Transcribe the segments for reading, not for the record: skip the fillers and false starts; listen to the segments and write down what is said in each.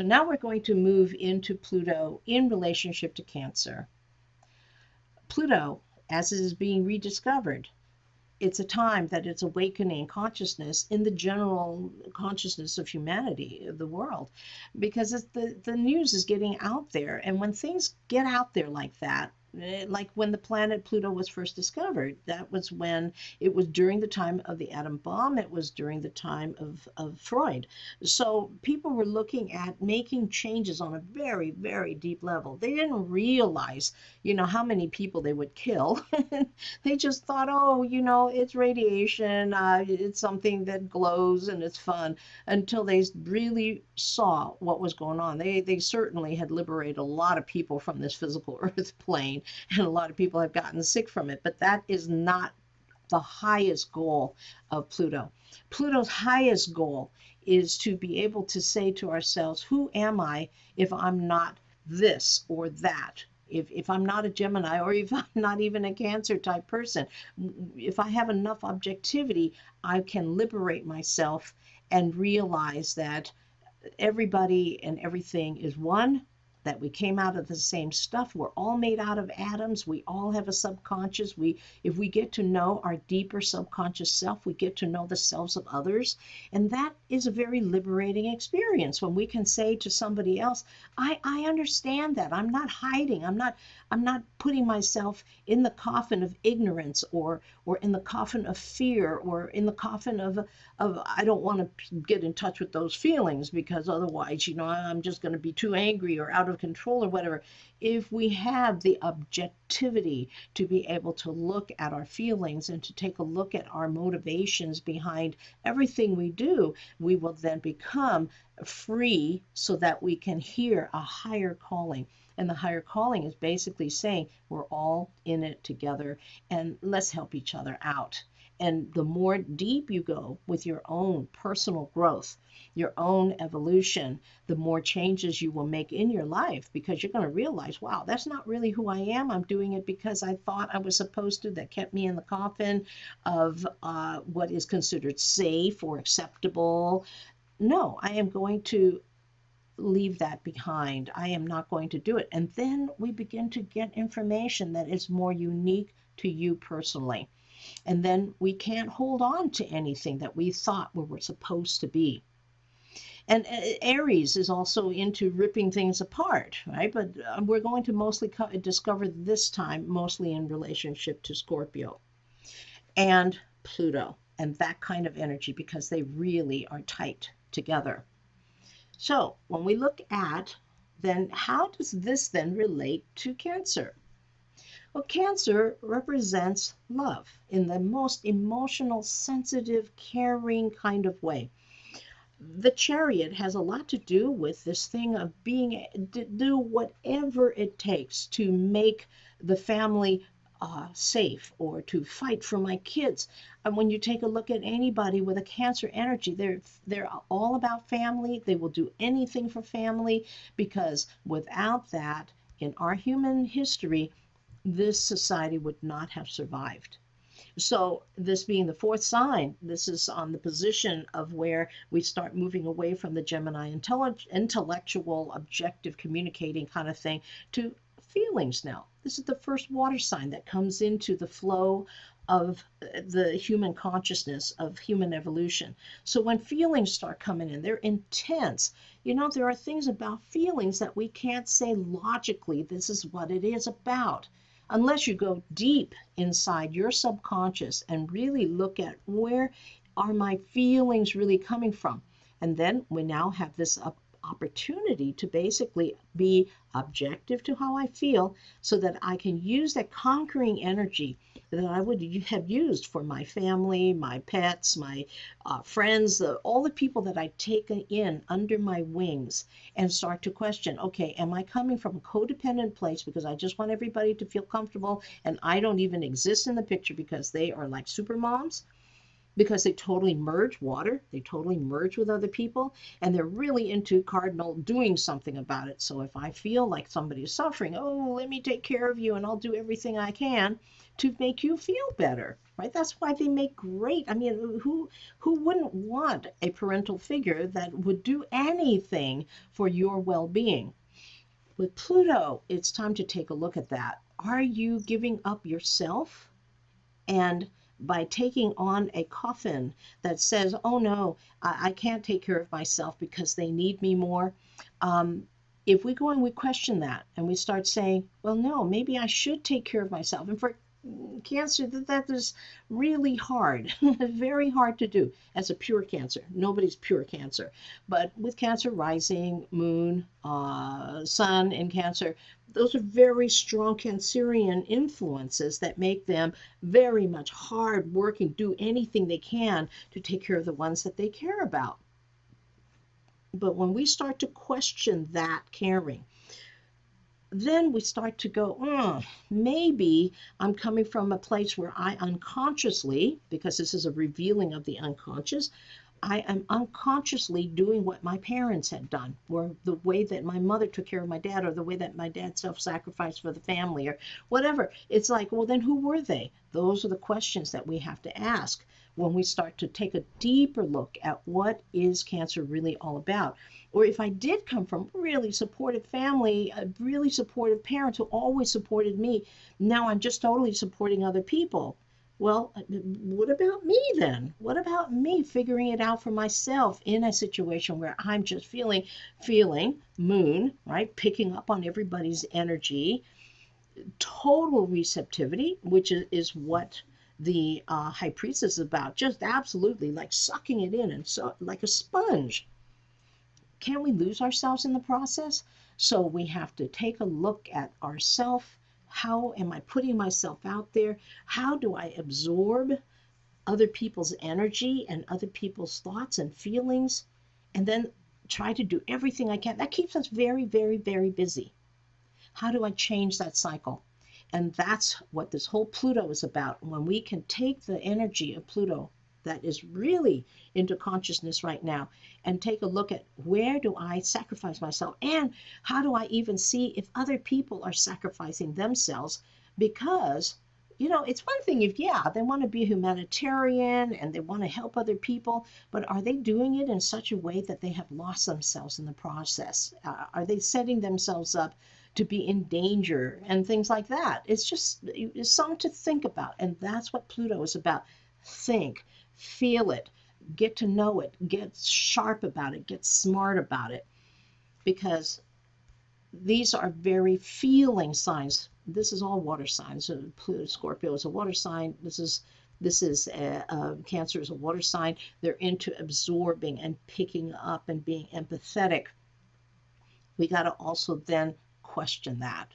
now we're going to move into Pluto in relationship to Cancer. Pluto, as it is being rediscovered, it's a time that it's awakening consciousness in the general consciousness of humanity, of the world, because the news is getting out there. And when things get out there like that, like when the planet Pluto was first discovered, that was when it was during the time of the atom bomb, it was during the time of Freud. So people were looking at making changes on a very, very deep level. They didn't realize, how many people they would kill. They just thought, oh, it's radiation, it's something that glows and it's fun, until they really saw what was going on. They certainly had liberated a lot of people from this physical earth plane, and a lot of people have gotten sick from it, but that is not the highest goal of Pluto. Pluto's highest goal is to be able to say to ourselves, who am I if I'm not this or that? If I'm not a Gemini, or if I'm not even a Cancer type person, if I have enough objectivity, I can liberate myself and realize that everybody and everything is one, that we came out of the same stuff. We're all made out of atoms. We all have a subconscious. If we get to know our deeper subconscious self, we get to know the selves of others. And that is a very liberating experience when we can say to somebody else, I understand that. I'm not hiding. I'm not putting myself in the coffin of ignorance, or in the coffin of fear, or in the coffin of I don't want to get in touch with those feelings, because otherwise, I'm just going to be too angry or out of control or whatever. If we have the objectivity to be able to look at our feelings and to take a look at our motivations behind everything we do, we will then become free so that we can hear a higher calling. And the higher calling is basically saying we're all in it together, and let's help each other out. And the more deep you go with your own personal growth, your own evolution, the more changes you will make in your life, because you're going to realize, wow, that's not really who I am. I'm doing it because I thought I was supposed to. That kept me in the coffin of what is considered safe or acceptable. No, I am going to leave that behind. I am not going to do it. And then we begin to get information that is more unique to you personally. And then we can't hold on to anything that we thought we were supposed to be. And Aries is also into ripping things apart, right? But we're going to mostly discover this time mostly in relationship to Scorpio and Pluto and that kind of energy, because they really are tight together. So when we look at, then how does this then relate to Cancer? Well, Cancer represents love in the most emotional, sensitive, caring kind of way. The Chariot has a lot to do with this thing of being to do whatever it takes to make the family safe, or to fight for my kids. And when you take a look at anybody with a Cancer energy, they're all about family. They will do anything for family, because without that, in our human history, this society would not have survived. So this being the fourth sign, this is on the position of where we start moving away from the Gemini intellectual, objective, communicating kind of thing to feelings now. This is the first water sign that comes into the flow of the human consciousness, of human evolution. So when feelings start coming in, they're intense. There are things about feelings that we can't say logically, this is what it is about, unless you go deep inside your subconscious and really look at, where are my feelings really coming from? And then we now have this opportunity to basically be objective to how I feel, so that I can use that conquering energy that I would have used for my family, my pets, my friends, all the people that I take in under my wings, and start to question, okay, am I coming from a codependent place because I just want everybody to feel comfortable and I don't even exist in the picture because they are like super moms? because they totally merge water, they totally merge with other people, and they're really into cardinal doing something about it. So if I feel like somebody is suffering, oh, let me take care of you and I'll do everything I can to make you feel better, right? That's why they make great. I mean, who wouldn't want a parental figure that would do anything for your well-being? With Pluto, it's time to take a look at that. Are you giving up yourself? And by taking on a coffin that says, oh no, I can't take care of myself because they need me more. If we go and we question that and we start saying, well, no, maybe I should take care of myself. And for Cancer, that is really hard, very hard to do as a pure Cancer. Nobody's pure Cancer. But with Cancer rising, moon, sun in Cancer, those are very strong Cancerian influences that make them very much hard working, do anything they can to take care of the ones that they care about. But when we start to question that caring, then we start to go, maybe I'm coming from a place where I unconsciously, because this is a revealing of the unconscious, I am unconsciously doing what my parents had done, or the way that my mother took care of my dad, or the way that my dad self-sacrificed for the family, or whatever. It's like, well, then who were they? Those are the questions that we have to ask when we start to take a deeper look at what is Cancer really all about. Or if I did come from really supportive family, really supportive parents who always supported me, now I'm just totally supporting other people. Well, what about me then? What about me figuring it out for myself in a situation where I'm just feeling moon, right? Picking up on everybody's energy, total receptivity, which is what the High Priestess is about, just absolutely like sucking it in and so like a sponge. Can we lose ourselves in the process? So we have to take a look at ourselves. How am I putting myself out there? How do I absorb other people's energy and other people's thoughts and feelings? And then try to do everything I can. That keeps us very, very, very busy. How do I change that cycle? And that's what this whole Pluto is about. When we can take the energy of Pluto that is really into consciousness right now and take a look at where do I sacrifice myself, and how do I even see if other people are sacrificing themselves. Because it's one thing if they want to be a humanitarian and they want to help other people, but are they doing it in such a way that they have lost themselves in the process? Are they setting themselves up to be in danger and things like that? It's something to think about, and that's what Pluto is about. Think, feel it, get to know it, get sharp about it, get smart about it, because these are very feeling signs. This is all water signs. Pluto, Scorpio is a water sign. This is Cancer is a water sign. They're into absorbing and picking up and being empathetic. We got to also then question that,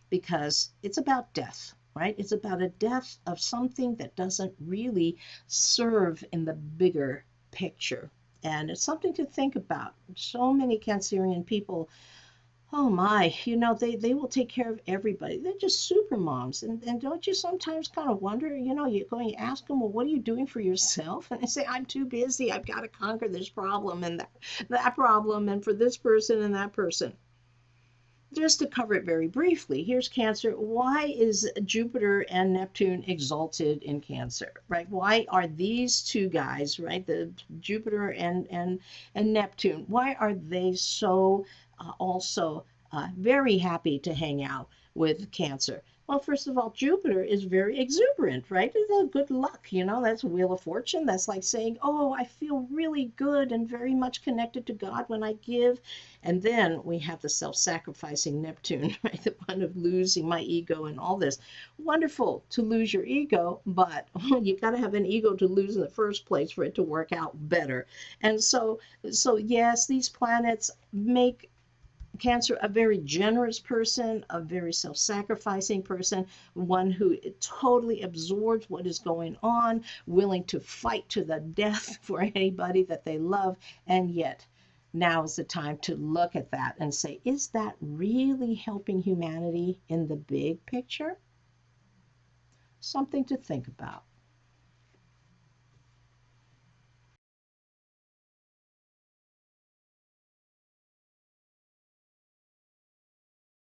because it's about death, right? It's about a death of something that doesn't really serve in the bigger picture. And it's something to think about. So many Cancerian people, oh my, they will take care of everybody. They're just super moms. And don't you sometimes kind of wonder, you're going to ask them, well, what are you doing for yourself? And they say, I'm too busy. I've got to conquer this problem and that problem, and for this person and that person. Just to cover it very briefly, here's Cancer. Why is Jupiter and Neptune exalted in Cancer, right? Why are these two guys, right, the Jupiter and Neptune, why are they so also very happy to hang out with Cancer? Well, first of all, Jupiter is very exuberant, right? It's a good luck, that's a wheel of fortune. That's like saying, oh, I feel really good and very much connected to God when I give. And then we have the self-sacrificing Neptune, right? The one of losing my ego and all this. Wonderful to lose your ego, but you got to have an ego to lose in the first place for it to work out better. And so yes, these planets make Cancer a very generous person, a very self-sacrificing person, one who totally absorbs what is going on, willing to fight to the death for anybody that they love. And yet now is the time to look at that and say, is that really helping humanity in the big picture? Something to think about.